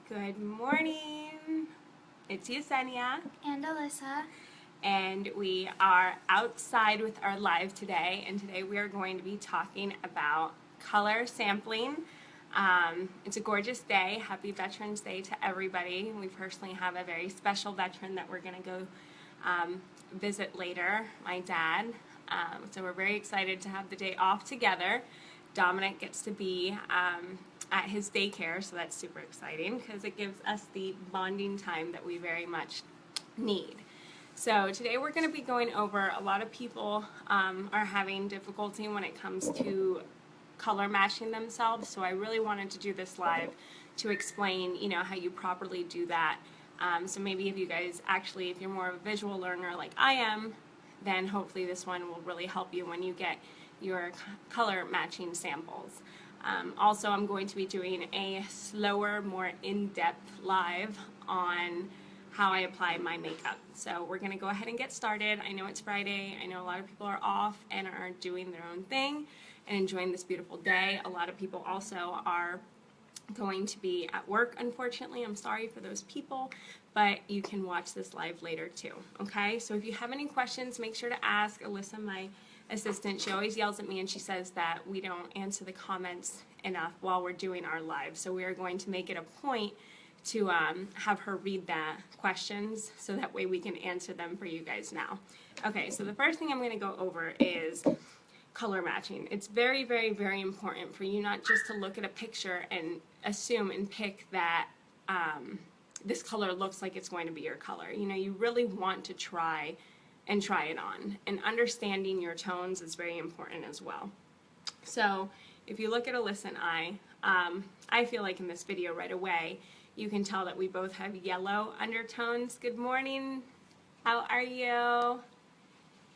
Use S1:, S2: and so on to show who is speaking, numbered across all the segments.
S1: Good morning. It's Yesenia,
S2: And Alyssa.
S1: and we are outside with our live today. And today we are going to be talking about color sampling. It's a gorgeous day. Happy Veterans Day to everybody. We personally have a very special veteran that we're going to go visit later, my dad. So we're very excited to have the day off together. Dominic gets to be at his daycare, so that's super exciting because it gives us the bonding time that we very much need. So today we're going to be going over, a lot of people are having difficulty when it comes to color matching themselves, so I really wanted to do this live to explain, how you properly do that. So maybe if you guys actually, if you're more of a visual learner like I am, then hopefully this one will really help you when you get your color matching samples. Also, I'm going to be doing a slower, more in-depth live on how I apply my makeup. So we're going to go ahead and get started. I know it's Friday. I know a lot of people are off and are doing their own thing and enjoying this beautiful day. A lot of people also are going to be at work, unfortunately. I'm sorry for those people, but you can watch this live later too, okay? So if you have any questions, make sure to ask Alyssa, my assistant. She always yells at me and she says that we don't answer the comments enough while we're doing our live. So we are going to make it a point to have her read the questions so that way we can answer them for you guys now. Okay, so the first thing I'm going to go over is color matching. It's very, very, very important for you not just to look at a picture and assume and pick that this color looks like it's going to be your color. You really want to try it on. And understanding your tones is very important as well. So if you look at Alyssa and I feel like in this video right away, you can tell that we both have yellow undertones. Good morning. How are you?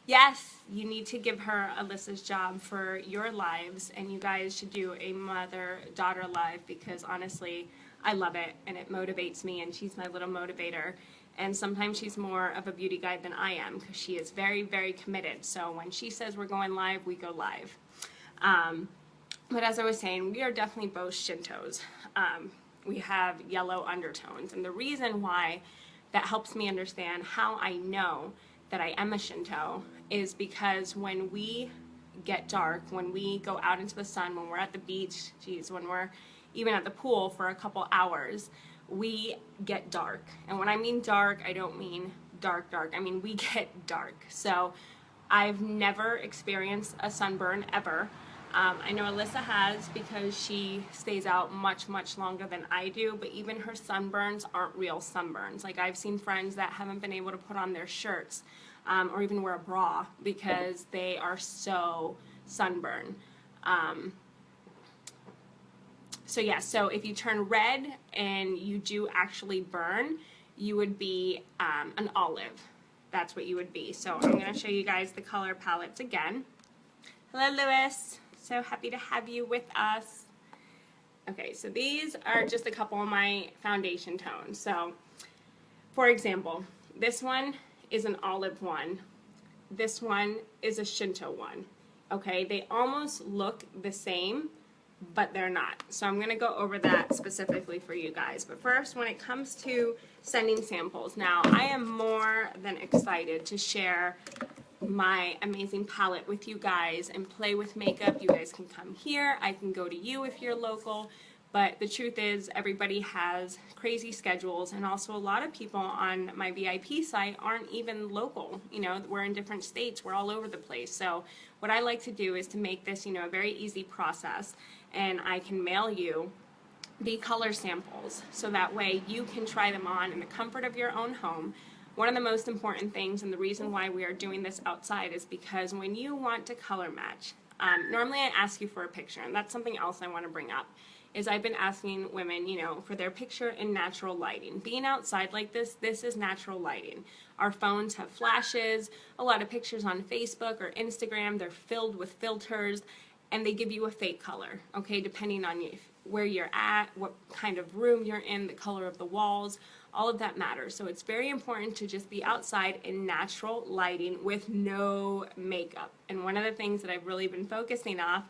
S1: Yes, you need to give her Alyssa's job for your lives, and you guys should do a mother-daughter live because honestly, I love it and it motivates me, and she's my little motivator. And sometimes she's more of a beauty guide than I am because she is very, very committed. So when she says we're going live, we go live. But as I was saying, we are definitely both Shintos. We have yellow undertones. And the reason why that helps me understand how I know that I am a Shinto is because when we get dark, when we go out into the sun, when we're at the beach, when we're even at the pool for a couple hours, we get dark. And when I mean dark, I don't mean dark, I mean we get dark. So I've never experienced a sunburn ever. I know Alyssa has because she stays out much, much longer than I do, but even her sunburns aren't real sunburns. Like I've seen friends that haven't been able to put on their shirts or even wear a bra because they are so sunburned. So if you turn red and you do actually burn, you would be an olive. That's what you would be. So I'm going to show you guys the color palettes again. Hello, Lewis. So happy to have you with us. Okay, so these are just a couple of my foundation tones. So, for example, this one is an olive one. This one is a Shinto one. Okay, they almost look the same, but they're not. So I'm going to go over that specifically for you guys. But first, when it comes to sending samples, now I am more than excited to share my amazing palette with you guys and play with makeup. You guys can come here. I can go to you if you're local. But the truth is everybody has crazy schedules, and also a lot of people on my VIP site aren't even local. We're in different states. We're all over the place. So what I like to do is to make this, a very easy process, and I can mail you the color samples so that way you can try them on in the comfort of your own home. One of the most important things, and the reason why we are doing this outside, is because when you want to color match, normally I ask you for a picture, and that's something else I want to bring up, is I've been asking women, for their picture in natural lighting. Being outside like this is natural lighting. Our phones have flashes, a lot of pictures on Facebook or Instagram, they're filled with filters, and they give you a fake color, okay, depending on where you're at, what kind of room you're in, the color of the walls, all of that matters. So it's very important to just be outside in natural lighting with no makeup. And one of the things that I've really been focusing on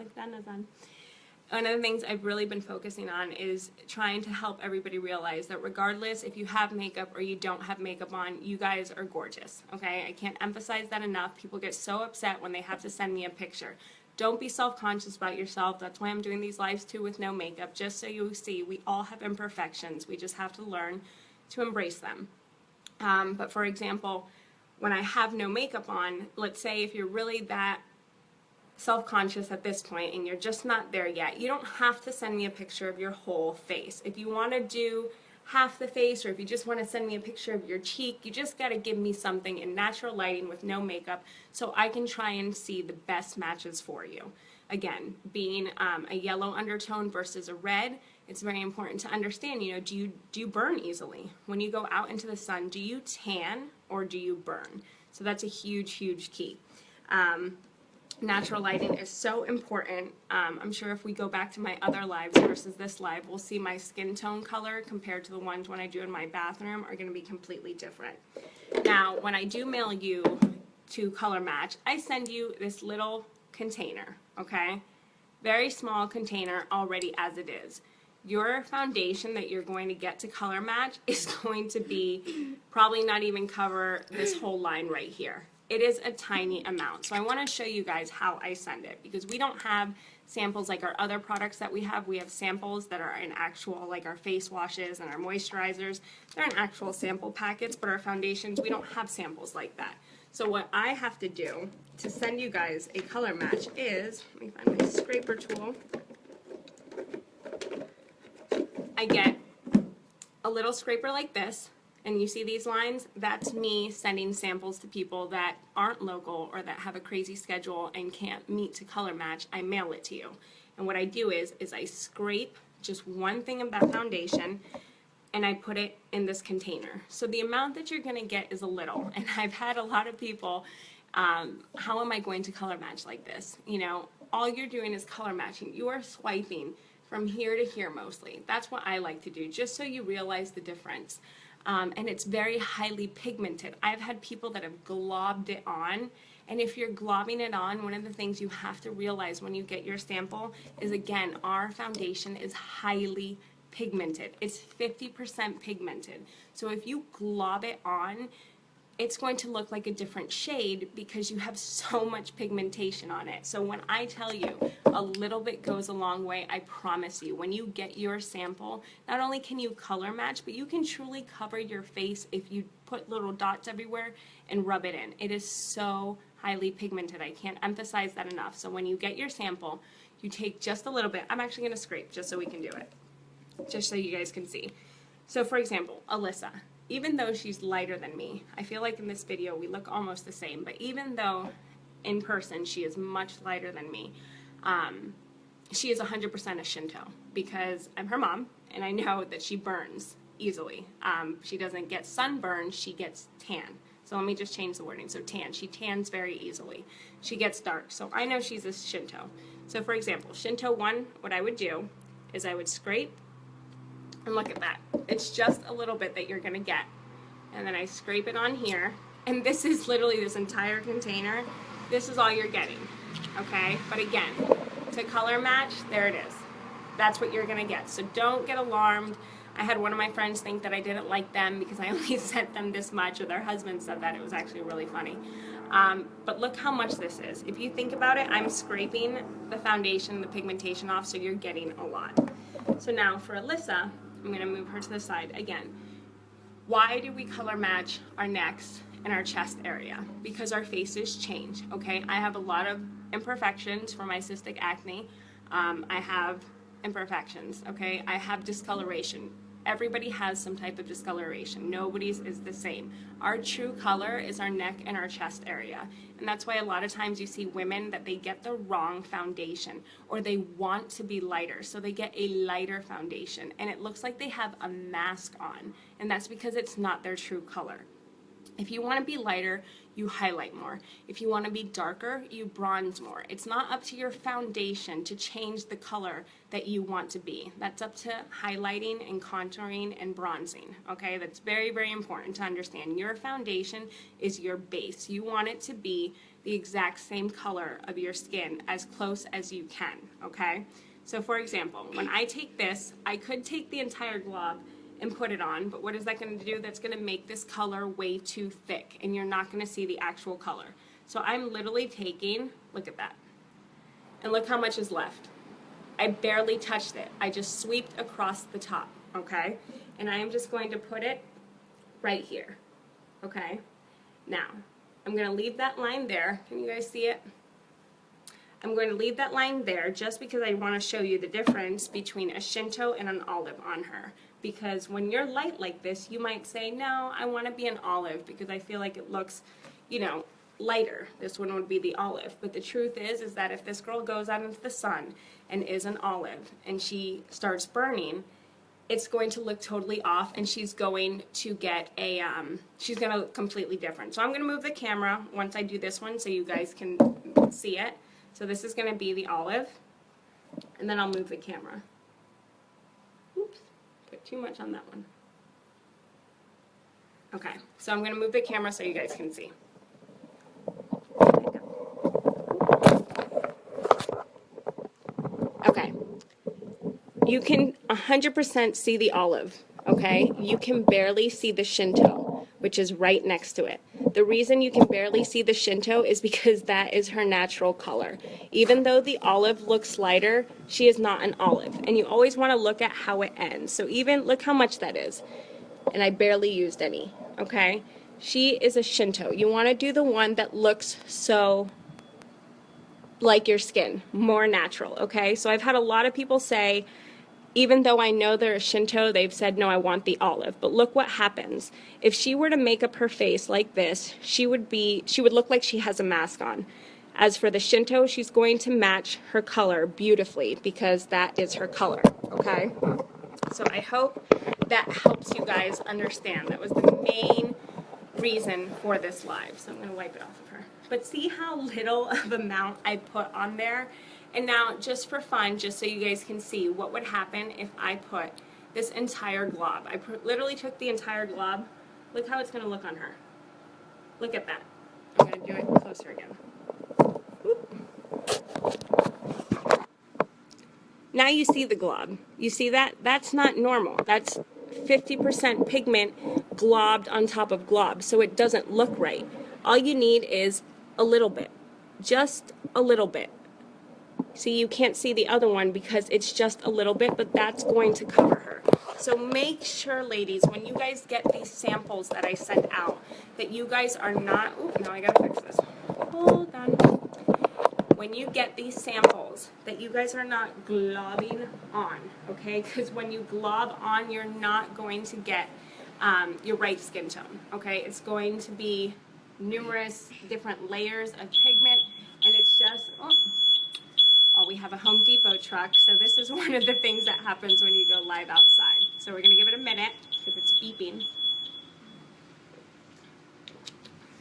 S1: one of the things I've really been focusing on is trying to help everybody realize that regardless if you have makeup or you don't have makeup on, you guys are gorgeous, okay? I can't emphasize that enough. People get so upset when they have to send me a picture. Don't be self-conscious about yourself. That's why I'm doing these lives too with no makeup, just so you see we all have imperfections. We just have to learn to embrace them. But for example, when I have no makeup on, let's say if you're really that self-conscious at this point and you're just not there yet, you don't have to send me a picture of your whole face. If you want to do half the face, or if you just want to send me a picture of your cheek, you just got to give me something in natural lighting with no makeup so I can try and see the best matches for you. Again, being a yellow undertone versus a red, it's very important to understand, do you burn easily? When you go out into the sun, do you tan or do you burn? So that's a huge, huge key. Natural lighting is so important. I'm sure if we go back to my other lives versus this live, we'll see my skin tone color compared to the ones when I do in my bathroom are going to be completely different. Now, when I do mail you to Color Match, I send you this little container, okay? Very small container already as it is. Your foundation that you're going to get to Color Match is going to be probably not even cover this whole line right here. It is a tiny amount. So I want to show you guys how I send it, because we don't have samples like our other products that we have. We have samples that are in actual, like our face washes and our moisturizers. They're in actual sample packets, but our foundations, we don't have samples like that. So what I have to do to send you guys a color match is, let me find my scraper tool. I get a little scraper like this, and you see these lines? That's me sending samples to people that aren't local or that have a crazy schedule and can't meet to color match. I mail it to you. And what I do is I scrape just one thing of that foundation and I put it in this container. So the amount that you're gonna get is a little. And I've had a lot of people, how am I going to color match like this? All you're doing is color matching. You are swiping from here to here mostly. That's what I like to do, just so you realize the difference. And it's very highly pigmented. I've had people that have globbed it on, and if you're globbing it on, one of the things you have to realize when you get your sample is, again, our foundation is highly pigmented. It's 50% pigmented. So if you glob it on, it's going to look like a different shade because you have so much pigmentation on it. So when I tell you a little bit goes a long way, I promise you, when you get your sample, not only can you color match, but you can truly cover your face if you put little dots everywhere and rub it in. It is so highly pigmented. I can't emphasize that enough. So when you get your sample, you take just a little bit. I'm actually going to scrape just so we can do it, just so you guys can see. So for example, Alyssa. Even though she's lighter than me, I feel like in this video we look almost the same, but even though in person she is much lighter than me, she is 100% a Shinto, because I'm her mom and I know that she burns easily. She doesn't get sunburn, she gets tan. So let me just change the wording. So tan, she tans very easily. She gets dark, so I know she's a Shinto. So for example, Shinto 1, what I would do is I would scrape, and look at that. It's just a little bit that you're going to get. And then I scrape it on here. And this is literally this entire container. This is all you're getting. Okay? But again, to color match, there it is. That's what you're going to get. So don't get alarmed. I had one of my friends think that I didn't like them because I only sent them this much, or their husband said that. It was actually really funny. But look how much this is. If you think about it, I'm scraping the foundation, the pigmentation off, so you're getting a lot. So now for Alyssa, I'm going to move her to the side again. Why do we color match our necks and our chest area? Because our faces change, okay? I have a lot of imperfections for my cystic acne. I have imperfections, okay? I have discoloration. Everybody has some type of discoloration. Nobody's is the same. Our true color is our neck and our chest area. And that's why a lot of times you see women that they get the wrong foundation, or they want to be lighter, so they get a lighter foundation and it looks like they have a mask on, and that's because it's not their true color. If you want to be lighter, you highlight more. If you want to be darker, you bronze more. It's not up to your foundation to change the color that you want to be. That's up to highlighting and contouring and bronzing, okay? That's very, very important to understand. Your foundation is your base. You want it to be the exact same color of your skin, as close as you can, okay? So for example, when I take this, I could take the entire glob and put it on, but what is that going to do? That's going to make this color way too thick, and you're not going to see the actual color. So I'm literally taking, look at that, and look how much is left. I barely touched it. I just sweeped across the top, okay? And I am just going to put it right here, okay? Now, I'm going to leave that line there. Can you guys see it? I'm going to leave that line there just because I want to show you the difference between a Shinto and an olive on her. Because when you're light like this, you might say, no, I want to be an olive because I feel like it looks, you know, lighter. This one would be the olive. But the truth is that if this girl goes out into the sun and is an olive and she starts burning, it's going to look totally off, and she's going to get a, she's going to look completely different. So I'm going to move the camera once I do this one so you guys can see it. So this is going to be the olive, and then I'll move the camera. Oops, put too much on that one. Okay, so I'm going to move the camera so you guys can see. Okay, you can 100% see the olive, okay? You can barely see the Shinto, which is right next to it. The reason you can barely see the Shinto is because that is her natural color. Even though the olive looks lighter, she is not an olive. And you always want to look at how it ends. So even, look how much that is. And I barely used any, okay? She is a Shinto. You want to do the one that looks so like your skin, more natural, okay? So I've had a lot of people say, even though I know they're a Shinto, they've said, no, I want the olive. But look what happens. If she were to make up her face like this, she would look like she has a mask on. As for the Shinto, she's going to match her color beautifully because that is her color, okay? So I hope that helps you guys understand. That was the main reason for this live. So I'm going to wipe it off of her. But see how little of amount I put on there? And now, just for fun, just so you guys can see what would happen if I put this entire glob. I literally took the entire glob. Look how it's going to look on her. Look at that. I'm going to do it closer again. Whoop. Now you see the glob. You see that? That's not normal. That's 50% pigment globbed on top of glob, so it doesn't look right. All you need is a little bit. Just a little bit. See, you can't see the other one because it's just a little bit, but that's going to cover her. So make sure, ladies, when you guys get these samples that I sent out, that you guys are not, ooh, now I gotta fix this. Hold on. When you get these samples, that you guys are not globbing on, okay? Because when you glob on, you're not going to get your right skin tone, okay? It's going to be numerous different layers of pigment, and it's just, well, we have a Home Depot truck, so this is one of the things that happens when you go live outside. So we're going to give it a minute because it's beeping.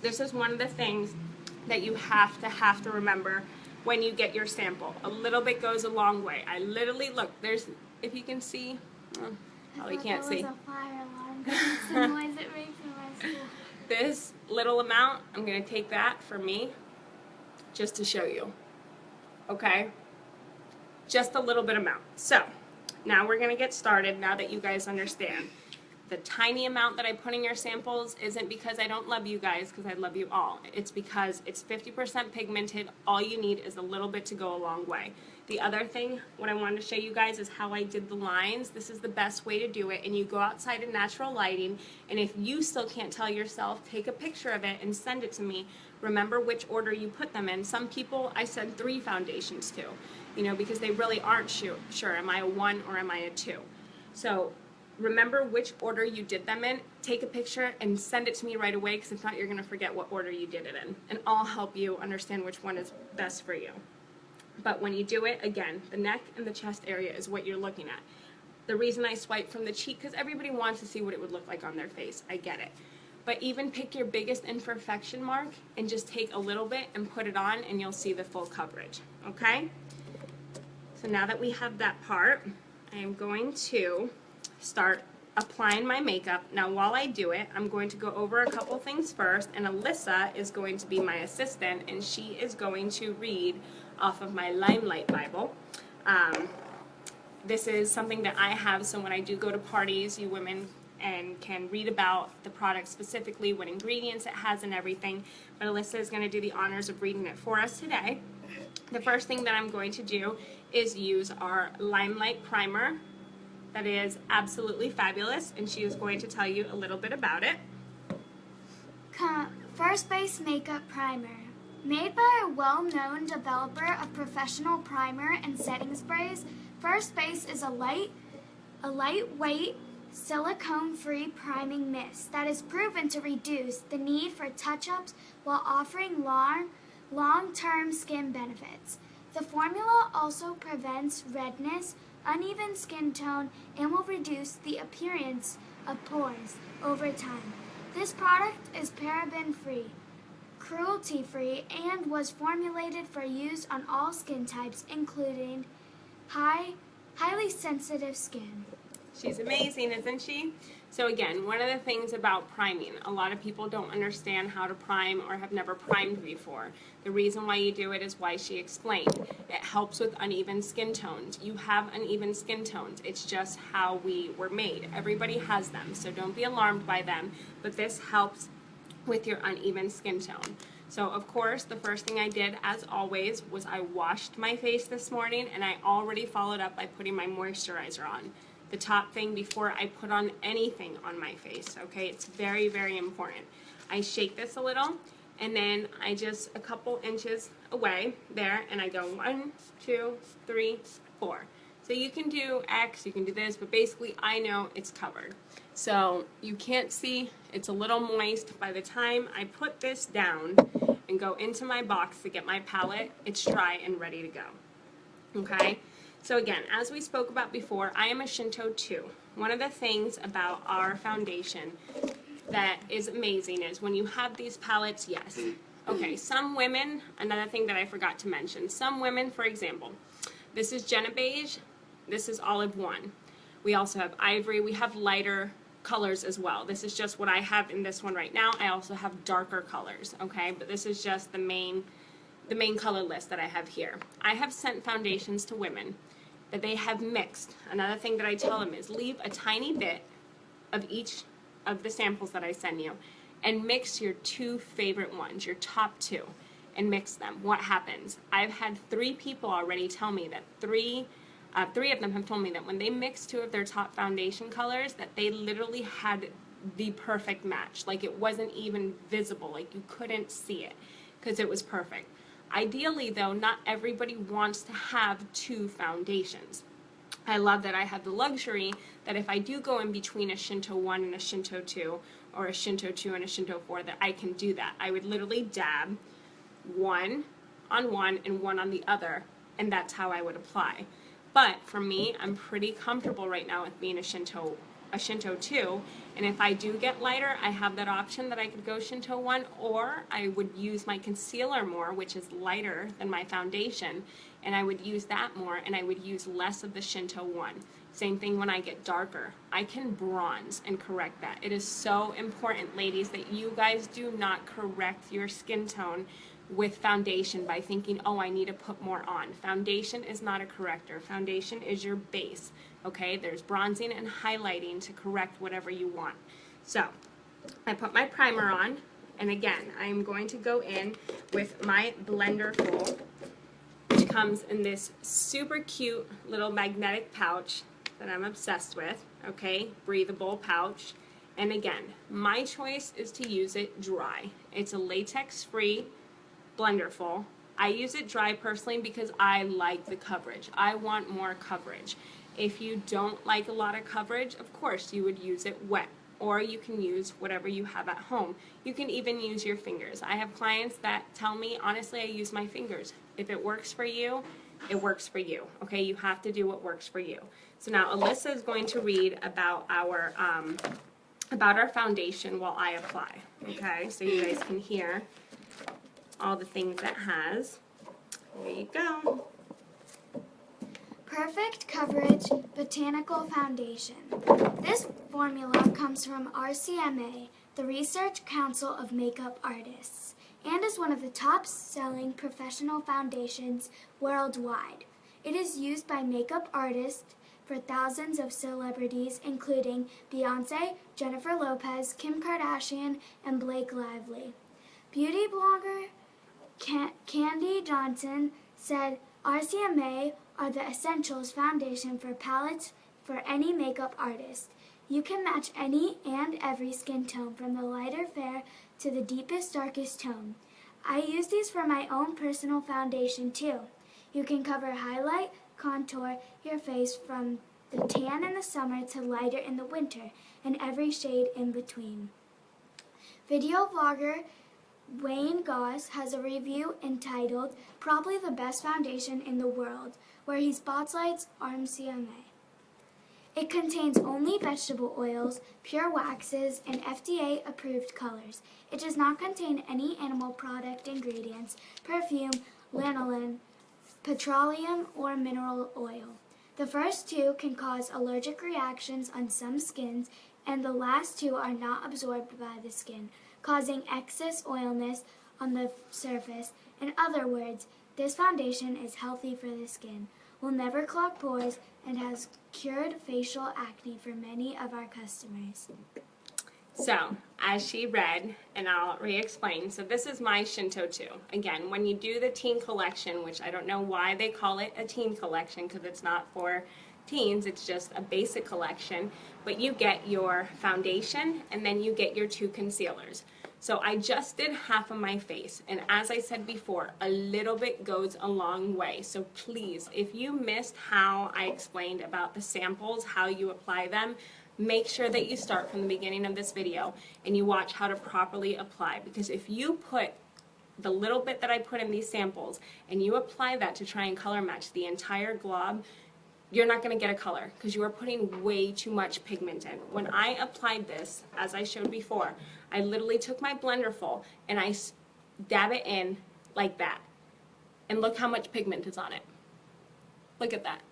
S1: This is one of the things that you have to remember when you get your sample. A little bit goes a long way. I literally, look, there's, if you can see, probably can't see.
S2: That was a fire alarm. It's the noise it makes in my school.
S1: This little amount, I'm going to take that for me just to show you. Okay? Just a little bit amount. So, now we're going to get started now that you guys understand. The tiny amount that I put in your samples isn't because I don't love you guys, because I love you all. It's because it's 50% pigmented. All you need is a little bit to go a long way. The other thing, what I wanted to show you guys is how I did the lines. This is the best way to do it, and you go outside in natural lighting, and if you still can't tell yourself, take a picture of it and send it to me. Remember which order you put them in. Some people I send 3 foundations to, you know, because they really aren't sure, am I a 1 or am I a 2? So remember which order you did them in, take a picture and send it to me right away, because if not, you're going to forget what order you did it in, and I'll help you understand which one is best for you. But when you do it, again, the neck and the chest area is what you're looking at. The reason I swipe from the cheek, because everybody wants to see what it would look like on their face. I get it. But even pick your biggest imperfection mark and just take a little bit and put it on, and you'll see the full coverage. Okay? So now that we have that part, I am going to start applying my makeup. Now while I do it, I'm going to go over a couple things first, and Alyssa is going to be my assistant, and she is going to read off of my Limelight Bible. this is something that I have, so when I do go to parties, you women and can read about the product specifically, what ingredients it has and everything. But Alyssa is going to do the honors of reading it for us today. The first thing that I'm going to do is use our Limelight Primer. That is absolutely fabulous, and she is going to tell you a little bit about it.
S2: First Base Makeup Primer. Made by a well-known developer of professional primer and setting sprays, First Base is a lightweight, silicone-free priming mist that is proven to reduce the need for touch-ups while offering long-term skin benefits. The formula also prevents redness, uneven skin tone, and will reduce the appearance of pores over time. This product is paraben-free, cruelty-free, and was formulated for use on all skin types, including highly sensitive skin.
S1: She's amazing, isn't she? So again, one of the things about priming, a lot of people don't understand how to prime or have never primed before. The reason why you do it is why she explained. It helps with uneven skin tones. You have uneven skin tones. It's just how we were made. Everybody has them, so don't be alarmed by them. But this helps with your uneven skin tone. So of course, the first thing I did, as always, was I washed my face this morning, and I already followed up by putting my moisturizer on. The top thing before I put on anything on my face, okay? It's very, very important. I shake this a little, and then I just a couple inches away there, and I go 1, 2, 3, 4. So you can do X, you can do this, but basically I know it's covered. So you can't see, it's a little moist. By the time I put this down and go into my box to get my palette, it's dry and ready to go, okay? So again, as we spoke about before, I am a Shinto 2. One of the things about our foundation that is amazing is when you have these palettes, yes. Okay, some women, another thing that I forgot to mention, some women, for example, this is Jenna Beige, this is Olive 1. We also have Ivory, we have lighter colors as well. This is just what I have in this one right now. I also have darker colors, okay? But this is just the main color list that I have here. I have sent foundations to women that they have mixed. Another thing that I tell them is leave a tiny bit of each of the samples that I send you and mix your 2 favorite ones, your top 2, and mix them. What happens? I've had 3 people already tell me that 3 of them have told me that when they mixed 2 of their top foundation colors, that they literally had the perfect match. Like it wasn't even visible, like you couldn't see it because it was perfect. Ideally, though, not everybody wants to have 2 foundations. I love that I have the luxury that if I do go in between a Shinto 1 and a Shinto 2, or a Shinto 2 and a Shinto 4, that I can do that. I would literally dab one on one and one on the other, and that's how I would apply. But for me, I'm pretty comfortable right now with being a Shinto 2, and if I do get lighter, I have that option that I could go Shinto 1, or I would use my concealer more, which is lighter than my foundation, and I would use that more, and I would use less of the Shinto 1. Same thing when I get darker. I can bronze and correct that. It is so important, ladies, that you guys do not correct your skin tone with foundation by thinking, oh, I need to put more on. Foundation is not a corrector. Foundation is your base, okay? There's bronzing and highlighting to correct whatever you want. So, I put my primer on, and again, I'm going to go in with my Blenderful, which comes in this super cute little magnetic pouch that I'm obsessed with, okay? Breathable pouch. And again, my choice is to use it dry. It's a latex-free Blenderful. I use it dry personally because I like the coverage. I want more coverage. If you don't like a lot of coverage, of course you would use it wet, or you can use whatever you have at home. You can even use your fingers. I have clients that tell me, honestly, I use my fingers. If it works for you, it works for you. Okay, you have to do what works for you. So now Alyssa is going to read about our foundation while I apply. Okay, so you guys can hear all the things it has. There you go.
S2: Perfect Coverage Botanical Foundation. This formula comes from RCMA, the Research Council of Makeup Artists, and is one of the top-selling professional foundations worldwide. It is used by makeup artists, for thousands of celebrities, including Beyoncé, Jennifer Lopez, Kim Kardashian, and Blake Lively. Beauty blogger Candy Johnson said RCMA are the essentials foundation for palettes for any makeup artist. You can match any and every skin tone from the lighter fair to the deepest darkest tone. I use these for my own personal foundation too. You can cover, highlight, contour your face from the tan in the summer to lighter in the winter, and every shade in between. Video vlogger Wayne Goss has a review entitled Probably the Best Foundation in the World, where he spotlights RCMA. It contains only vegetable oils, pure waxes, and FDA-approved colors. It does not contain any animal product ingredients, perfume, lanolin, petroleum, or mineral oil. The first two can cause allergic reactions on some skins, and the last two are not absorbed by the skin, causing excess oiliness on the surface. In other words, this foundation is healthy for the skin, will never clog pores, and has cured facial acne for many of our customers.
S1: So, as she read, and I'll re-explain, so this is my Shinto 2. Again, when you do the teen collection, which I don't know why they call it a teen collection, because it's not for teens, it's just a basic collection, but you get your foundation, and then you get your 2 concealers. So I just did half of my face, and as I said before, a little bit goes a long way. So please, if you missed how I explained about the samples, how you apply them, make sure that you start from the beginning of this video and you watch how to properly apply, because if you put the little bit that I put in these samples and you apply that to try and color match the entire glob, you're not going to get a color because you are putting way too much pigment in. When I applied this, as I showed before, I literally took my blender full and I dab it in like that. And look how much pigment is on it. Look at that.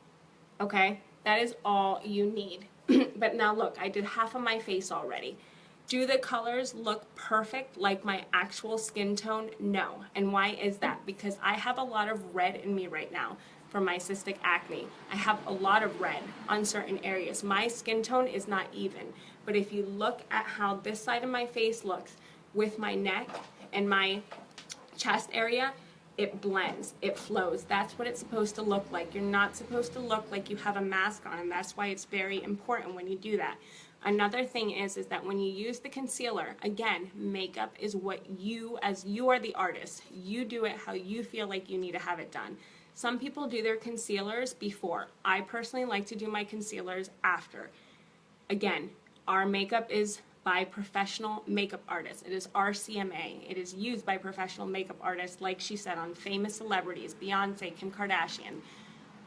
S1: Okay? That is all you need. But now look, I did half of my face already. Do the colors look perfect like my actual skin tone? No. And why is that? Because I have a lot of red in me right now from my cystic acne. I have a lot of red on certain areas. My skin tone is not even. But if you look at how this side of my face looks with my neck and my chest area, it blends, it flows. That's what it's supposed to look like. You're not supposed to look like you have a mask on, and that's why it's very important when you do that. Another thing is that when you use the concealer, again, makeup is what you, as you are the artist, you do it how you feel like you need to have it done. Some people do their concealers before. I personally like to do my concealers after. Again, our makeup is by professional makeup artists. It is RCMA. It is used by professional makeup artists, like she said, on famous celebrities, Beyoncé, Kim Kardashian.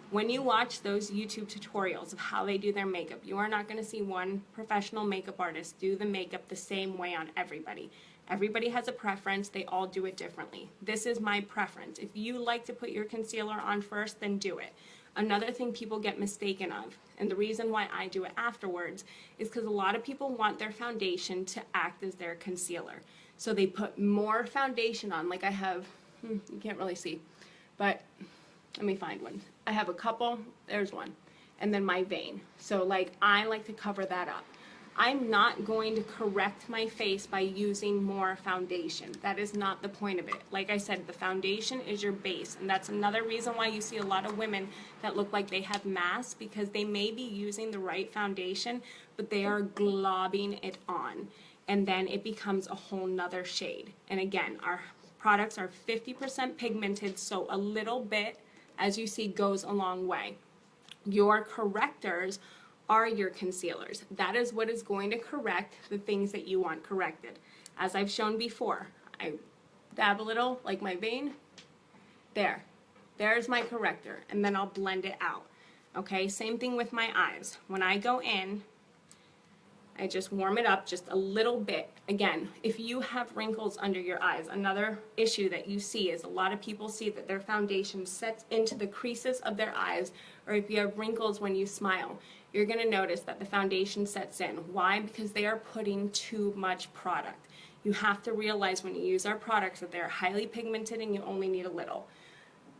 S1: When you watch those YouTube tutorials of how they do their makeup, you are not going to see one professional makeup artist do the makeup the same way on everybody. Everybody has a preference. They all do it differently. This is my preference. If you like to put your concealer on first, then do it. Another thing people get mistaken of, and the reason why I do it afterwards, is because a lot of people want their foundation to act as their concealer. So they put more foundation on, like I have, you can't really see, but let me find one. I have a couple, there's one, and then my vein. So like I like to cover that up. I'm not going to correct my face by using more foundation. That is not the point of it. Like I said, the foundation is your base, and that's another reason why you see a lot of women that look like they have masks, because they may be using the right foundation, but they are globbing it on, and then it becomes a whole nother shade. And again, our products are 50% pigmented, so a little bit, as you see, goes a long way. Your correctors are your concealers. That is what is going to correct the things that you want corrected. As I've shown before, I dab a little, like my vein, there's my corrector, and then I'll blend it out. Okay, same thing with my eyes. When I go in, I just warm it up just a little bit. Again, if you have wrinkles under your eyes, another issue that you see is a lot of people see that their foundation sets into the creases of their eyes, or if you have wrinkles when you smile, you're going to notice that the foundation sets in. Why? Because they are putting too much product. You have to realize when you use our products that they're highly pigmented and you only need a little.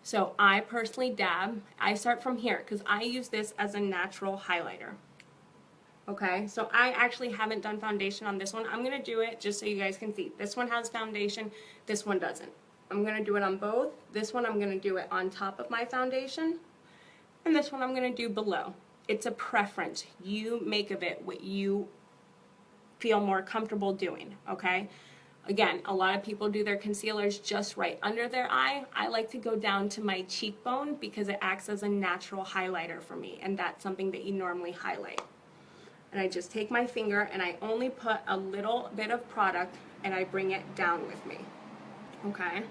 S1: So I personally dab. I start from here because I use this as a natural highlighter. Okay, so I actually haven't done foundation on this one. I'm going to do it just so you guys can see. This one has foundation, this one doesn't. I'm going to do it on both. This one I'm going to do it on top of my foundation, and this one I'm going to do below. It's a preference. You make of it what you feel more comfortable doing, okay? Again, a lot of people do their concealers just right under their eye. I like to go down to my cheekbone because it acts as a natural highlighter for me, and that's something that you normally highlight. And I just take my finger and I only put a little bit of product and I bring it down with me, okay?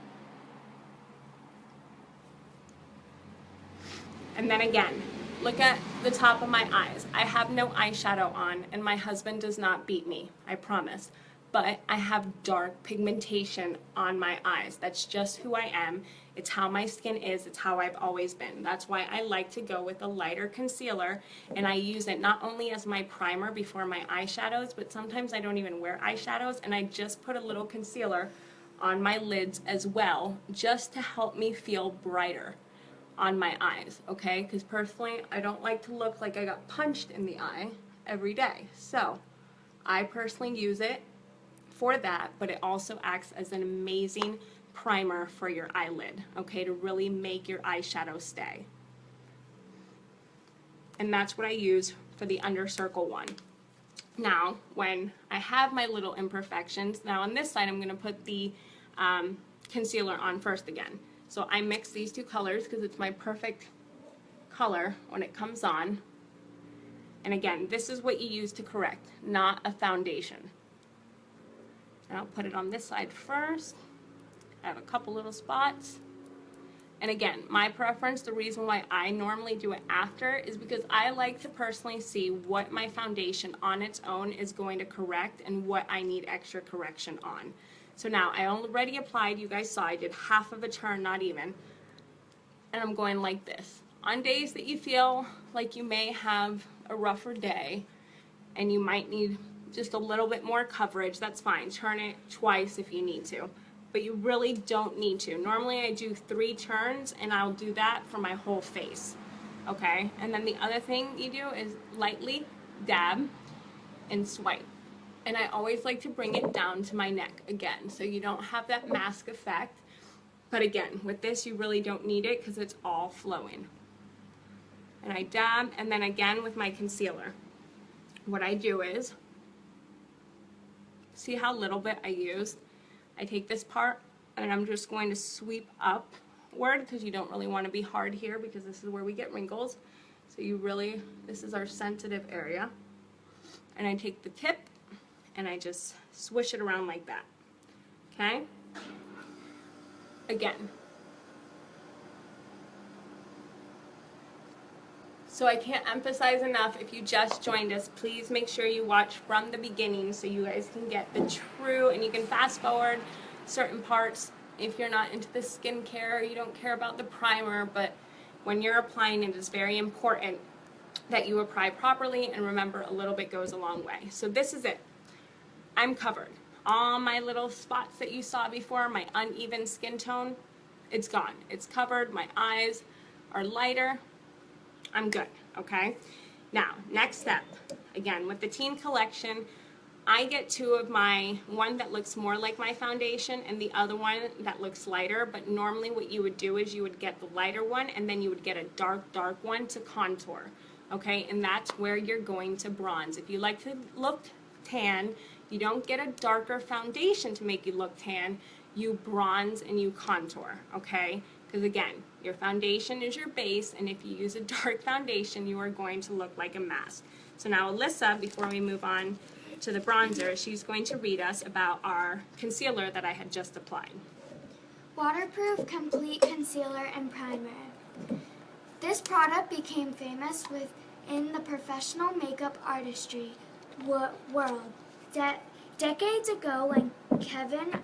S1: And then again, look at the top of my eyes. I have no eyeshadow on and my husband does not beat me, I promise. But I have dark pigmentation on my eyes. That's just who I am. It's how my skin is. It's how I've always been. That's why I like to go with a lighter concealer, and I use it not only as my primer before my eyeshadows, but sometimes I don't even wear eyeshadows, and I just put a little concealer on my lids as well, just to help me feel brighter on my eyes, okay? Because personally, I don't like to look like I got punched in the eye every day. So I personally use it for that, but it also acts as an amazing primer for your eyelid, okay, to really make your eyeshadow stay. And that's what I use for the under circle one. Now, when I have my little imperfections, now on this side I'm going to put the concealer on first again. So I mix these two colors because it's my perfect color when it comes on. And again, this is what you use to correct, not a foundation. And I'll put it on this side first. I have a couple little spots. And again, my preference, the reason why I normally do it after is because I like to personally see what my foundation on its own is going to correct and what I need extra correction on. So now I already applied, you guys saw I did half of a turn, not even. And I'm going like this. On days that you feel like you may have a rougher day and you might need just a little bit more coverage, that's fine. Turn it twice if you need to, but you really don't need to. Normally I do 3 turns and I'll do that for my whole face, okay? And then the other thing you do is lightly dab and swipe. And I always like to bring it down to my neck again, so you don't have that mask effect. But again, with this you really don't need it because it's all flowing. And I dab, and then again with my concealer, what I do is, see how little bit I used? I take this part and I'm just going to sweep upward because you don't really want to be hard here because this is where we get wrinkles. So you really, this is our sensitive area. And I take the tip and I just swish it around like that. Okay? Again. So I can't emphasize enough, if you just joined us, please make sure you watch from the beginning so you guys can get the true, and you can fast forward certain parts if you're not into the skincare, you don't care about the primer, but when you're applying it is very important that you apply properly, and remember, a little bit goes a long way. So this is it. I'm covered. All my little spots that you saw before, my uneven skin tone, it's gone. It's covered. My eyes are lighter. I'm good, okay? Now, next step. Again, with the teen collection, I get 2 of my, one that looks more like my foundation and the other one that looks lighter, but normally what you would do is you would get the lighter one and then you would get a dark one to contour, okay? And that's where you're going to bronze. If you like to look tan, you don't get a darker foundation to make you look tan, you bronze and you contour, okay? Because again, your foundation is your base, and if you use a dark foundation, you are going to look like a mask. So now Alyssa, before we move on to the bronzer, she's going to read us about our concealer that I had just applied.
S2: Waterproof Complete Concealer and Primer. This product became famous within the professional makeup artistry world. Decades ago, when Kevin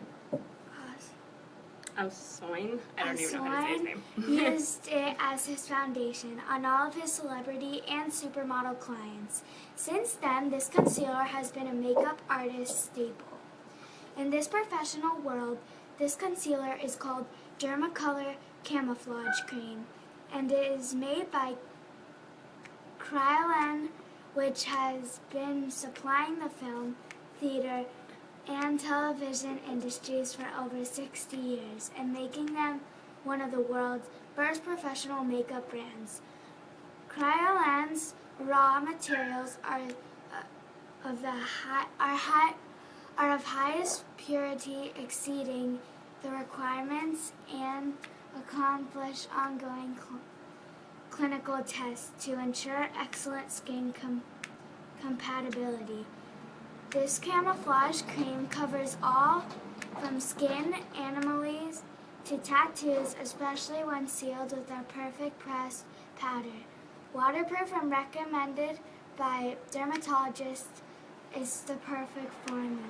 S1: Ausoin, I don't even know how to say his name.
S2: used it as his foundation on all of his celebrity and supermodel clients. Since then, this concealer has been a makeup artist's staple. In this professional world, this concealer is called Dermacolor camouflage cream, and it is made by Kryolan, which has been supplying the film, theater, and television industries for over 60 years and making them one of the world's first professional makeup brands. Kryolan's raw materials are of highest purity, exceeding the requirements, and accomplish ongoing clinical tests to ensure excellent skin compatibility. This camouflage cream covers all from skin anomalies to tattoos, especially when sealed with our perfect pressed powder. Waterproof and recommended by dermatologists, is the perfect formula.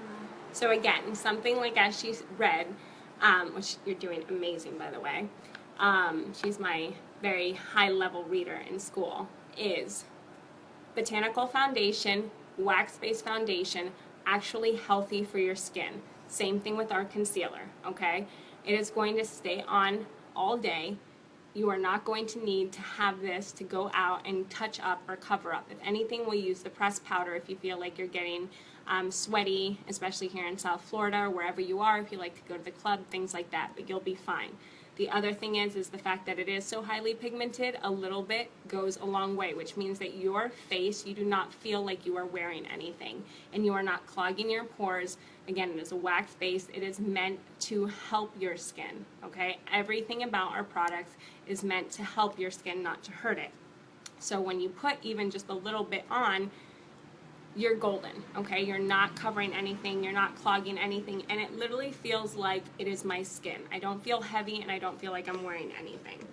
S1: So again, something like as she read, which you're doing amazing by the way, she's my very high level reader in school, is botanical foundation, wax-based foundation, actually healthy for your skin. Same thing with our concealer, okay? It is going to stay on all day. You are not going to need to have this to go out and touch up or cover up. If anything, we'll use the pressed powder if you feel like you're getting sweaty, especially here in South Florida or wherever you are, if you like to go to the club, things like that, but you'll be fine. The other thing is the fact that it is so highly pigmented, a little bit goes a long way, which means that your face, you do not feel like you are wearing anything, and you are not clogging your pores. Again, it is a wax base. It is meant to help your skin, okay? Everything about our products is meant to help your skin, not to hurt it. So when you put even just a little bit on, you're golden, okay? You're not covering anything, you're not clogging anything, and it literally feels like it is my skin. I don't feel heavy, and I don't feel like I'm wearing anything.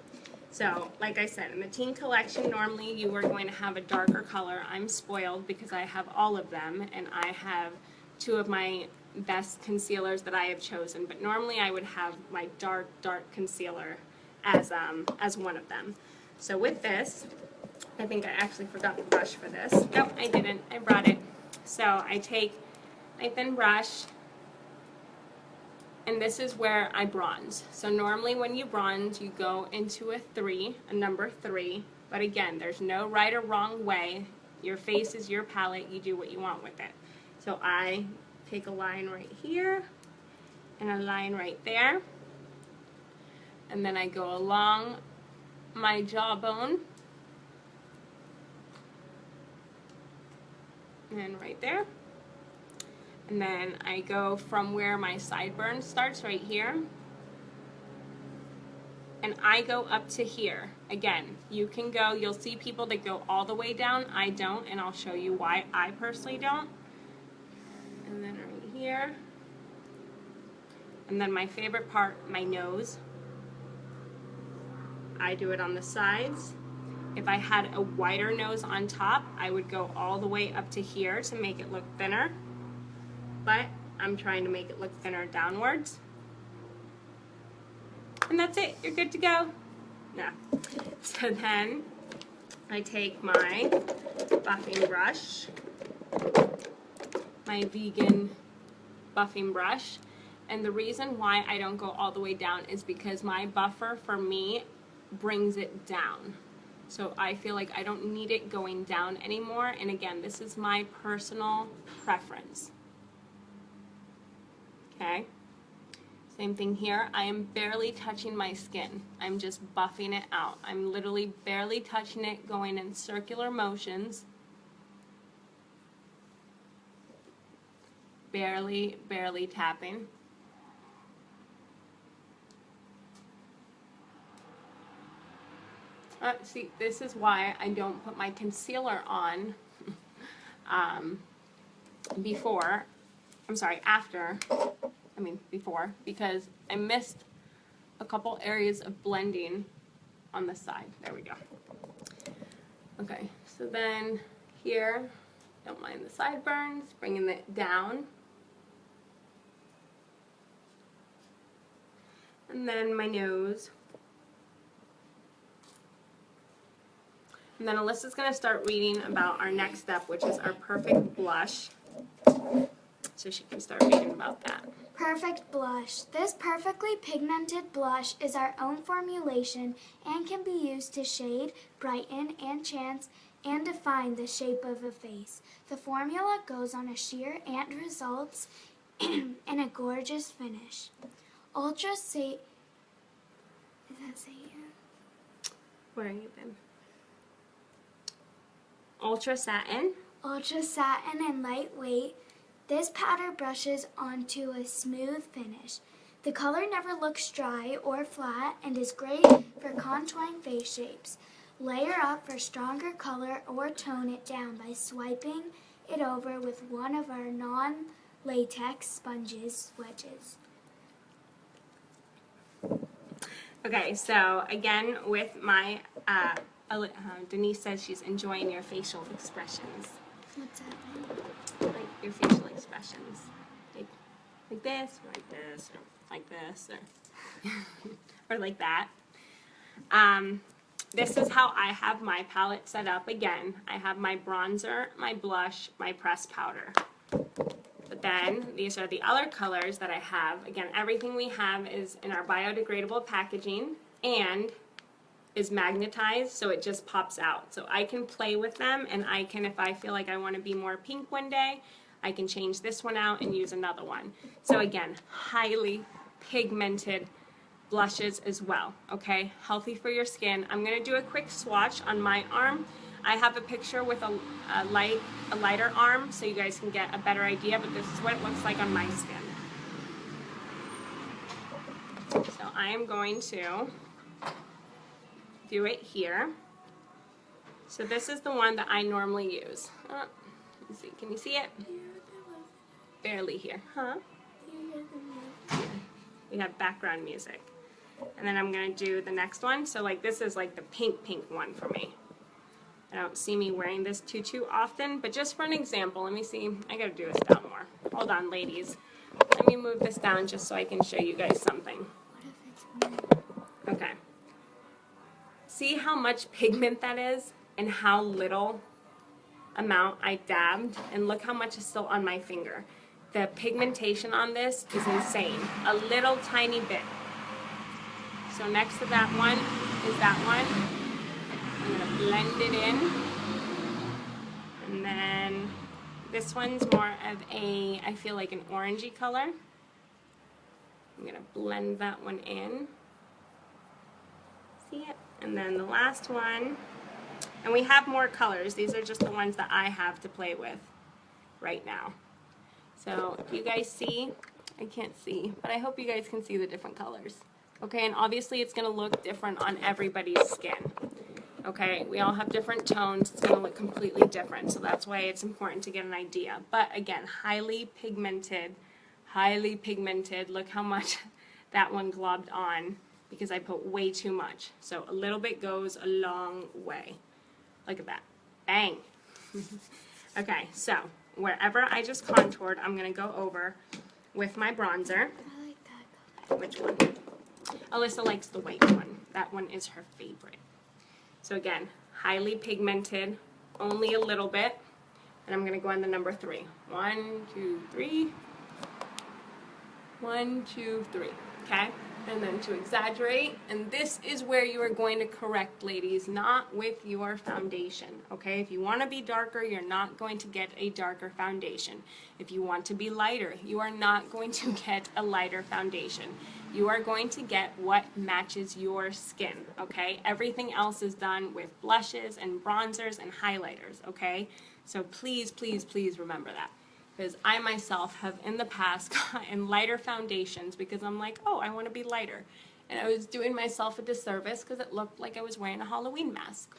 S1: So, like I said, in the teen collection, normally you are going to have a darker color. I'm spoiled because I have all of them, and I have two of my best concealers that I have chosen, but normally I would have my dark concealer as one of them. So with this, I think I actually forgot the brush for this. Nope, I didn't. I brought it. So I take my thin brush, and this is where I bronze. So normally when you bronze, you go into a number 3, but again, there's no right or wrong way. Your face is your palette. You do what you want with it. So I take a line right here and a line right there, and then I go along my jawbone and right there, and then I go from where my sideburn starts right here, and I go up to here. Again, you can go, you'll see people that go all the way down. I don't, and I'll show you why I personally don't. And then right here, and then my favorite part, my nose. I do it on the sides. If I had a wider nose on top, I would go all the way up to here to make it look thinner, but I'm trying to make it look thinner downwards. And that's it, you're good to go. No. So then I take my buffing brush, my vegan buffing brush, and the reason why I don't go all the way down is because my buffer for me brings it down. So I feel like I don't need it going down anymore, and again, this is my personal preference. Okay? Same thing here. I am barely touching my skin. I'm just buffing it out. I'm literally barely touching it, going in circular motions. Barely tapping. See, this is why I don't put my concealer on before, because I missed a couple areas of blending on the side. There we go. Okay, so then here, don't mind the sideburns, bringing it down. And then my nose. And then Alyssa's going to start reading about our next step, which is our perfect blush. So so she can start reading about that.
S2: Perfect blush. This perfectly pigmented blush is our own formulation and can be used to shade, brighten, enhance, and define the shape of a face. The formula goes on a sheer and results in a gorgeous finish. Ultra Say. Is that say?
S1: Where are you, babe? Ultra Satin.
S2: Ultra satin and lightweight. This powder brushes onto a smooth finish. The color never looks dry or flat and is great for contouring face shapes. Layer up for stronger color or tone it down by swiping it over with one of our non-latex sponges wedges.
S1: Okay, so again with my, Denise says she's enjoying your facial expressions.
S2: What's happening?
S1: Like your facial expressions. Like this, or like this, or like this, or, or like that. This is how I have my palette set up. Again, I have my bronzer, my blush, my pressed powder. But then these are the other colors that I have. Again, everything we have is in our biodegradable packaging and is magnetized, so it just pops out. So I can play with them, and I can, if I feel like I want to be more pink one day, I can change this one out and use another one. So again, highly pigmented blushes as well, okay? Healthy for your skin. I'm going to do a quick swatch on my arm. I have a picture with a lighter arm so you guys can get a better idea, but this is what it looks like on my skin. So I am going to do it here. So this is the one that I normally use. Let's see, can you see it? Barely here, huh? We have background music. And then I'm going to do the next one. So like this is like the pink one for me. I don't see me wearing this too often, but just for an example, let me see. I got to do this down more. Hold on, ladies. Let me move this down just so I can show you guys something. Okay. See how much pigment that is and how little amount I dabbed, and look how much is still on my finger. The pigmentation on this is insane. A little tiny bit. So next to that one is that one. I'm going to blend it in. And then this one's more of a, I feel like an orangey color. I'm going to blend that one in. See it? And then the last one, and we have more colors. These are just the ones that I have to play with right now. So you guys see, I can't see, but I hope you guys can see the different colors. Okay, and obviously it's going to look different on everybody's skin. Okay, we all have different tones. It's going to look completely different, so that's why it's important to get an idea. But again, highly pigmented. Look how much that one globbed on, because I put way too much. So a little bit goes a long way. Look at that. Bang. Okay, so wherever I just contoured, I'm going to go over with my bronzer.
S2: I like that color.
S1: Which one? Alyssa likes the white one. That one is her favorite. So again, highly pigmented, only a little bit. And I'm going to go on the number 3. 1, 2, 3. 1, 2, 3. Okay? And then to exaggerate, and this is where you are going to correct, ladies, not with your foundation, okay? If you want to be darker, you're not going to get a darker foundation. If you want to be lighter, you are not going to get a lighter foundation. You are going to get what matches your skin, okay? Everything else is done with blushes and bronzers and highlighters, okay? So please, please, please remember that. Because I myself have in the past gotten lighter foundations because I'm like, oh, I want to be lighter. And I was doing myself a disservice because it looked like I was wearing a Halloween mask.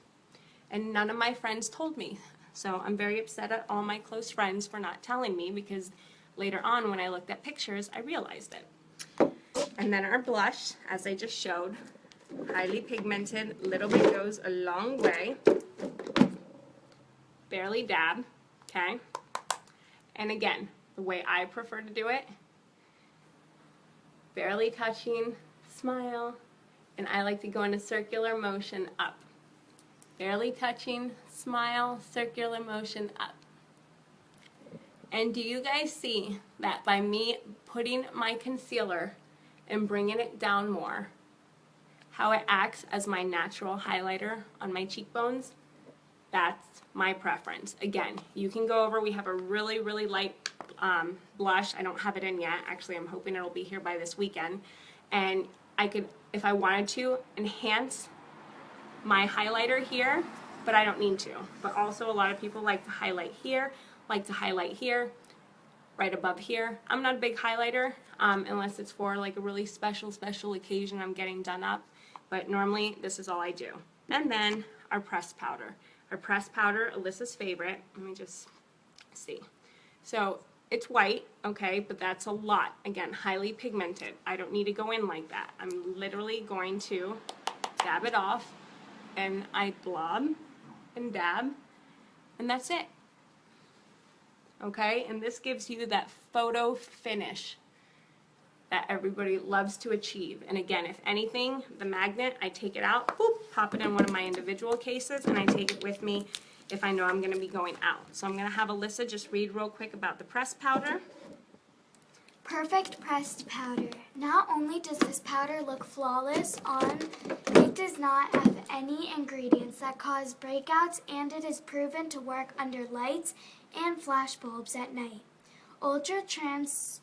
S1: And none of my friends told me. So I'm very upset at all my close friends for not telling me, because later on when I looked at pictures, I realized it. And then our blush, as I just showed, highly pigmented, little bit goes a long way. Barely dab, okay? And again, the way I prefer to do it, barely touching, smile, and I like to go in a circular motion up. Barely touching, smile, circular motion up. And do you guys see that by me putting my concealer and bringing it down more, how it acts as my natural highlighter on my cheekbones? That's my preference. Again, you can go over, we have a really, really light blush. I don't have it in yet. Actually, I'm hoping it'll be here by this weekend. And I could, if I wanted to, enhance my highlighter here, but I don't need to. But also a lot of people like to highlight here, right above here. I'm not a big highlighter unless it's for like a really special occasion I'm getting done up. But normally this is all I do. And then our pressed powder. Our pressed powder, Alyssa's favorite. Let me just see. So it's white, okay, but that's a lot. Again, highly pigmented. I don't need to go in like that. I'm literally going to dab it off, and I blob and dab, and that's it. Okay, and this gives you that photo finish that everybody loves to achieve. And again, if anything, the magnet, I take it out, boop, pop it in one of my individual cases, and I take it with me if I know I'm going to be going out. So I'm going to have Alyssa just read real quick about the pressed powder.
S2: Perfect pressed powder. Not only does this powder look flawless on, it does not have any ingredients that cause breakouts, and it is proven to work under lights and flash bulbs at night. Ultra translucent,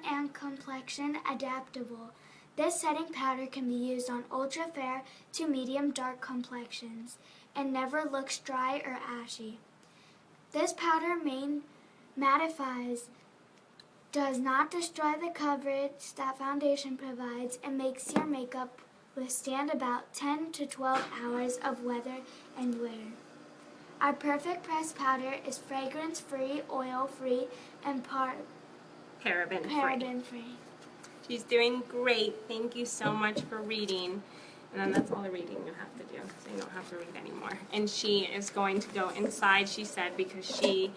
S2: and complexion adaptable. This setting powder can be used on ultra fair to medium dark complexions and never looks dry or ashy. This powder mattifies, does not destroy the coverage that foundation provides, and makes your makeup withstand about 10 to 12 hours of weather and wear. Our perfect pressed powder is fragrance-free, oil-free, and paraben-free.
S1: She's doing great. Thank you so much for reading. And then that's all the reading you have to do, so you don't have to read anymore. And she is going to go inside, she said, because she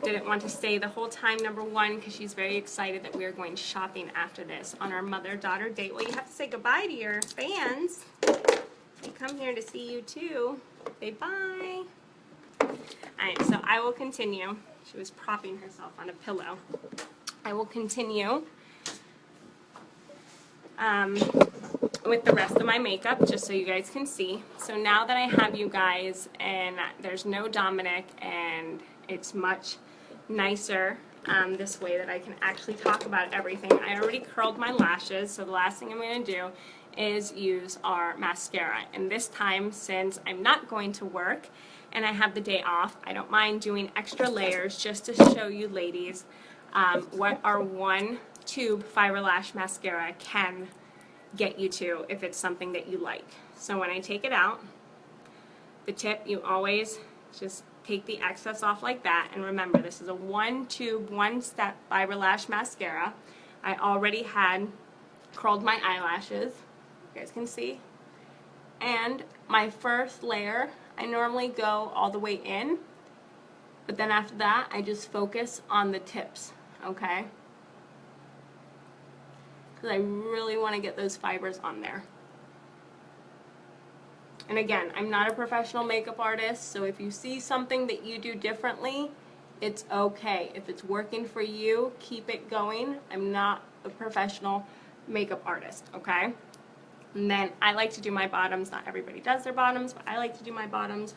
S1: didn't want to stay the whole time, number one, because she's very excited that we are going shopping after this on our mother-daughter date. Well, you have to say goodbye to your fans. They come here to see you, too. Say bye. All right, so I will continue. She was propping herself on a pillow. I will continue with the rest of my makeup, just so you guys can see. So now that I have you guys, and there's no Dominic, and it's much nicer this way that I can actually talk about everything. I already curled my lashes, so the last thing I'm going to do is use our mascara. And this time, since I'm not going to work and I have the day off, I don't mind doing extra layers just to show you ladies what our one tube fiber lash mascara can get you to if it's something that you like. So when I take it out, the tip, you always just take the excess off like that. And remember, this is a one tube, one step fiber lash mascara. I already had curled my eyelashes, you guys can see. And my first layer, I normally go all the way in, but then after that, I just focus on the tips, okay? Because I really want to get those fibers on there. And again, I'm not a professional makeup artist, so if you see something that you do differently, it's okay. If it's working for you, keep it going. I'm not a professional makeup artist, okay? And then I like to do my bottoms. Not everybody does their bottoms, but I like to do my bottoms.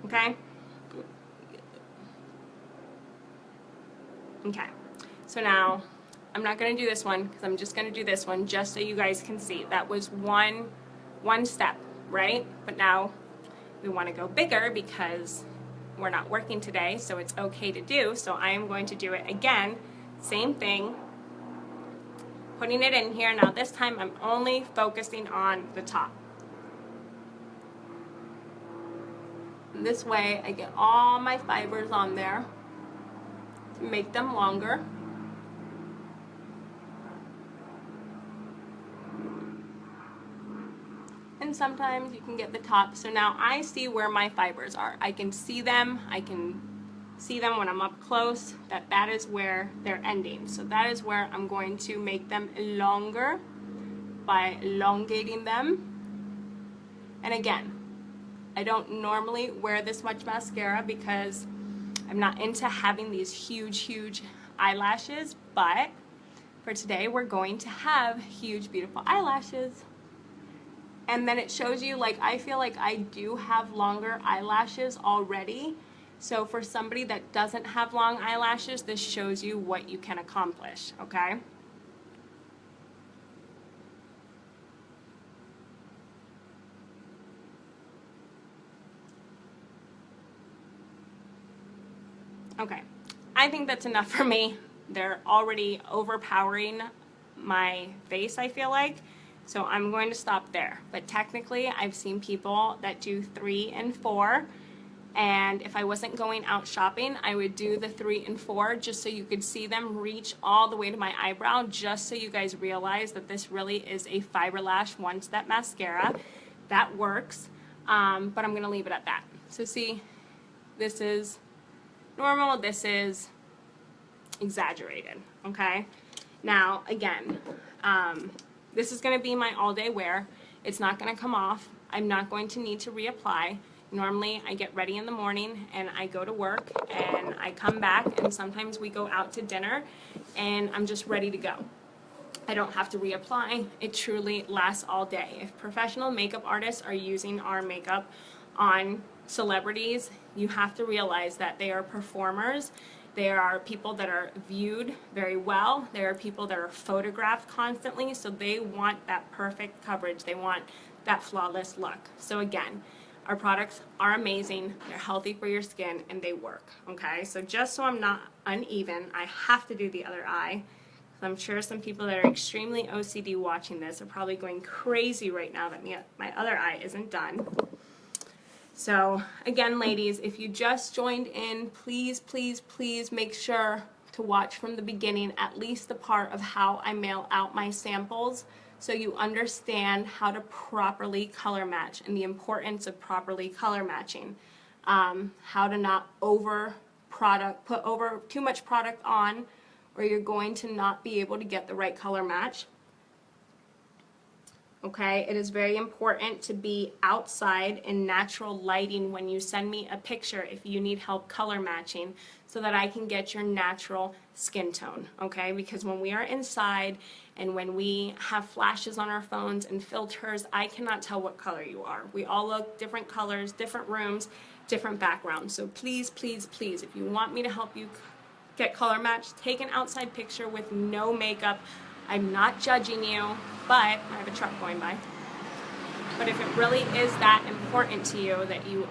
S1: Okay? Okay. So now, I'm not going to do this one because I'm just going to do this one just so you guys can see. That was one step, right? But now we want to go bigger because we're not working today, so it's okay to do. So I am going to do it again. Same thing. Putting it in here. Now this time I'm only focusing on the top. This way I get all my fibers on there to make them longer. And and sometimes you can get the top. So now I see where my fibers are. I can see them. I can see them when I'm up close, that is where they're ending. So that is where I'm going to make them longer by elongating them. And again, I don't normally wear this much mascara because I'm not into having these huge eyelashes, but for today we're going to have huge, beautiful eyelashes. And then it shows you, like, I feel like I do have longer eyelashes already. So for somebody that doesn't have long eyelashes, this shows you what you can accomplish, okay? Okay, I think that's enough for me. They're already overpowering my face, I feel like. So I'm going to stop there. But technically, I've seen people that do 3 and 4. And if I wasn't going out shopping, I would do the 3 and 4 just so you could see them reach all the way to my eyebrow, just so you guys realize that this really is a Fiber Lash one-step mascara. That works, but I'm going to leave it at that. So see, this is normal, this is exaggerated, okay? Now, again, this is going to be my all-day wear. It's not going to come off. I'm not going to need to reapply. Normally, I get ready in the morning and I go to work and I come back, and sometimes we go out to dinner and I'm just ready to go. I don't have to reapply. It truly lasts all day. If professional makeup artists are using our makeup on celebrities, you have to realize that they are performers. They are people that are viewed very well. They are people that are photographed constantly, so they want that perfect coverage. They want that flawless look. So again, our products are amazing, they're healthy for your skin, and they work, okay? So just so I'm not uneven, I have to do the other eye. I'm sure some people that are extremely OCD watching this are probably going crazy right now that my other eye isn't done. So again, ladies, if you just joined in, please make sure to watch from the beginning, at least the part of how I mail out my samples, so you understand how to properly color match and the importance of properly color matching. How to not put over too much product on, or you're going to not be able to get the right color match. Okay, it is very important to be outside in natural lighting when you send me a picture if you need help color matching, so that I can get your natural skin tone, okay? Because when we are inside and when we have flashes on our phones and filters, I cannot tell what color you are. We all look different colors, different rooms, different backgrounds. So please, if you want me to help you get color matched, take an outside picture with no makeup. I'm not judging you, but I have a truck going by. But if it really is that important to you that you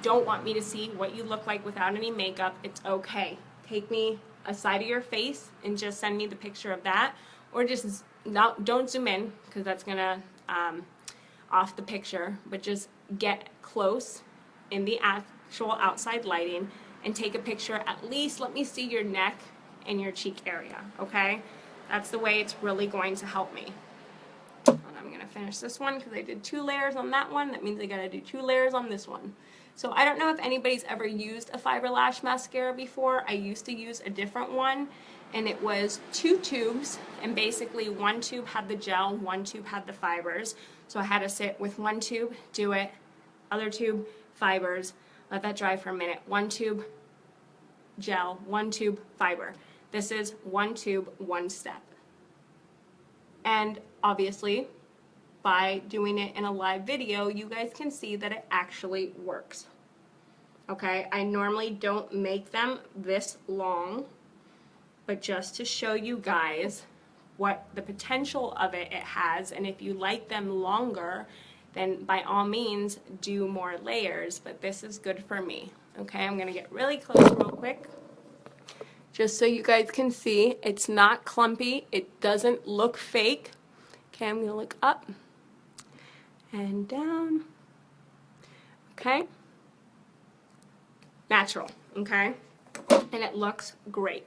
S1: don't want me to see what you look like without any makeup, it's okay. Take me a side of your face and just send me the picture of that, or just don't zoom in because that's gonna off the picture, but just get close in the actual outside lighting and take a picture. At least let me see your neck and your cheek area, okay? That's the way it's really going to help me. And I'm going to finish this one because I did 2 layers on that one. That means I got to do 2 layers on this one. So I don't know if anybody's ever used a Fiber Lash mascara before. I used to use a different one, and it was 2 tubes, and basically 1 tube had the gel, 1 tube had the fibers. So I had to sit with 1 tube, do it, other tube, fibers, let that dry for a minute. 1 tube gel, 1 tube fiber. This is 1 tube, 1 step. And obviously, by doing it in a live video, you guys can see that it actually works. Okay, I normally don't make them this long, but just to show you guys what the potential of it has, and if you like them longer, then by all means do more layers, but this is good for me. Okay, I'm gonna get really close real quick, just so you guys can see. It's not clumpy, it doesn't look fake. Okay, I'm gonna look up and down. Okay, natural, okay, and it looks great.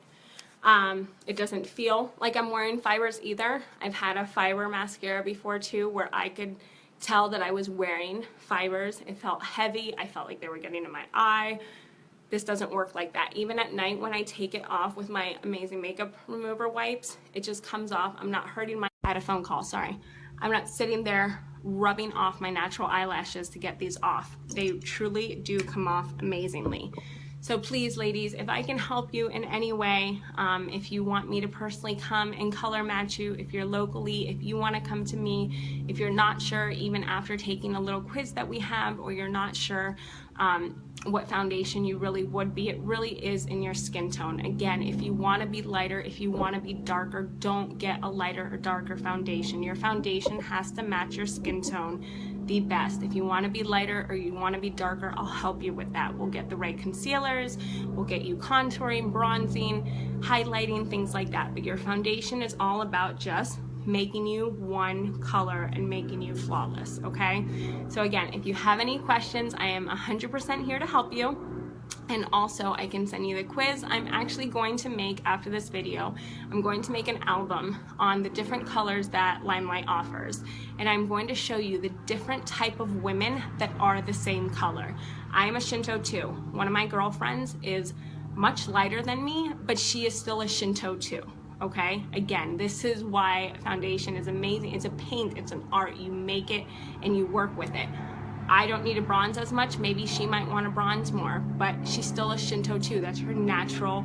S1: It doesn't feel like I'm wearing fibers either. I've had a fiber mascara before too, where I could tell that I was wearing fibers. It felt heavy. I felt like they were getting in my eye. This doesn't work like that. Even at night when I take it off with my amazing makeup remover wipes, it just comes off. I'm not hurting my, I had a phone call, sorry. I'm not sitting there rubbing off my natural eyelashes to get these off. They truly do come off amazingly. So please, ladies, if I can help you in any way, if you want me to personally come and color match you, if you're locally, if you want to come to me, if you're not sure even after taking a little quiz that we have, or you're not sure what foundation you really would be, it really is in your skin tone. Again, if you want to be lighter, if you want to be darker, don't get a lighter or darker foundation. Your foundation has to match your skin tone the best. If you want to be lighter or you want to be darker, I'll help you with that. We'll get the right concealers, we'll get you contouring, bronzing, highlighting, things like that. But your foundation is all about just making you one color and making you flawless, okay? So again, if you have any questions, I am 100% here to help you. And also, I can send you the quiz. I'm actually going to make, after this video, I'm going to make an album on the different colors that Limelight offers. And I'm going to show you the different type of women that are the same color. I am a Shinto too. One of my girlfriends is much lighter than me, but she is still a Shinto too. Okay, again, this is why foundation is amazing. It's a paint, it's an art. You make it and you work with it. I don't need to bronze as much. Maybe she might want to bronze more, but she's still a Shinto too. That's her natural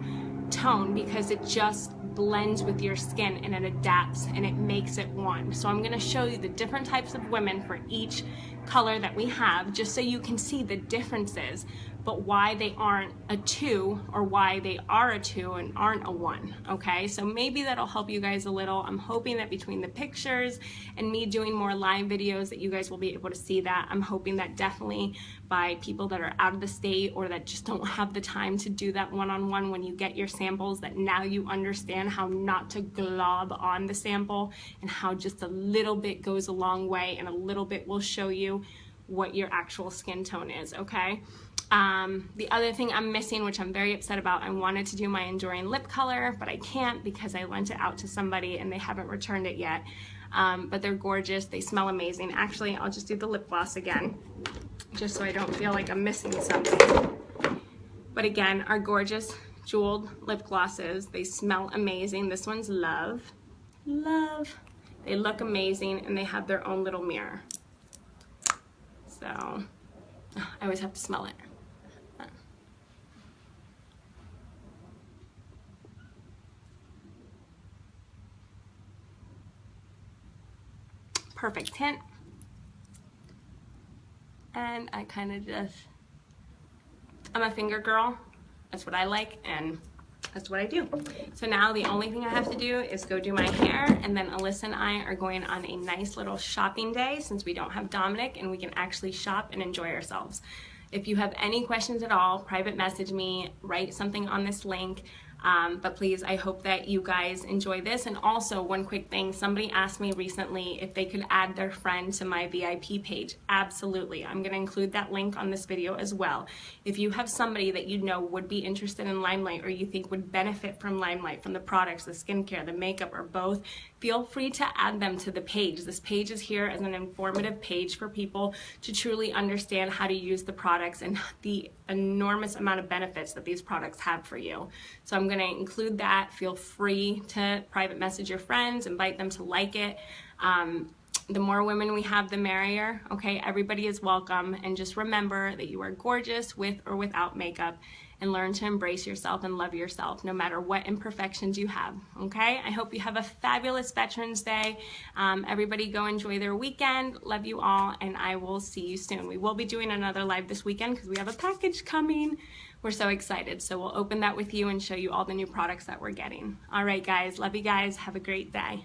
S1: tone because it just blends with your skin and it adapts and it makes it one. So I'm going to show you the different types of women for each color that we have, just so you can see the differences, but why they aren't a 2 or why they are a 2 and aren't a 1, okay? So maybe that'll help you guys a little. I'm hoping that between the pictures and me doing more live videos that you guys will be able to see that. I'm hoping that definitely by people that are out of the state or that just don't have the time to do that one-on-one when you get your samples, that now you understand how not to glob on the sample and how just a little bit goes a long way and a little bit will show you what your actual skin tone is, okay? The other thing I'm missing, which I'm very upset about, I wanted to do my Enduring lip color, but I can't because I lent it out to somebody and they haven't returned it yet. But they're gorgeous, they smell amazing. Actually, I'll just do the lip gloss again, just so I don't feel like I'm missing something. But again, our gorgeous jeweled lip glosses, they smell amazing. This one's Love. Love. They look amazing and they have their own little mirror. So, I always have to smell it. Perfect tint. And I kind of just, I'm a finger girl. That's what I like and that's what I do. So now the only thing I have to do is go do my hair, and then Alyssa and I are going on a nice little shopping day since we don't have Dominic and we can actually shop and enjoy ourselves. If you have any questions at all, private message me, write something on this link. But please, I hope that you guys enjoy this. And also, one quick thing, somebody asked me recently if they could add their friend to my VIP page. Absolutely. I'm going to include that link on this video as well. If you have somebody that you know would be interested in Limelight or you think would benefit from Limelight, from the products, the skincare, the makeup, or both, feel free to add them to the page. This page is here as an informative page for people to truly understand how to use the products and the enormous amount of benefits that these products have for you. So I'm going to include that. Feel free to private message your friends, invite them to like it. The more women we have, the merrier. Okay, everybody is welcome. And just remember that you are gorgeous with or without makeup, and learn to embrace yourself and love yourself no matter what imperfections you have. Okay, I hope you have a fabulous Veterans Day. Everybody go enjoy their weekend. Love you all, and I will see you soon. We will be doing another live this weekend because we have a package coming. We're so excited. So we'll open that with you and show you all the new products that we're getting. All right, guys. Love you guys. Have a great day.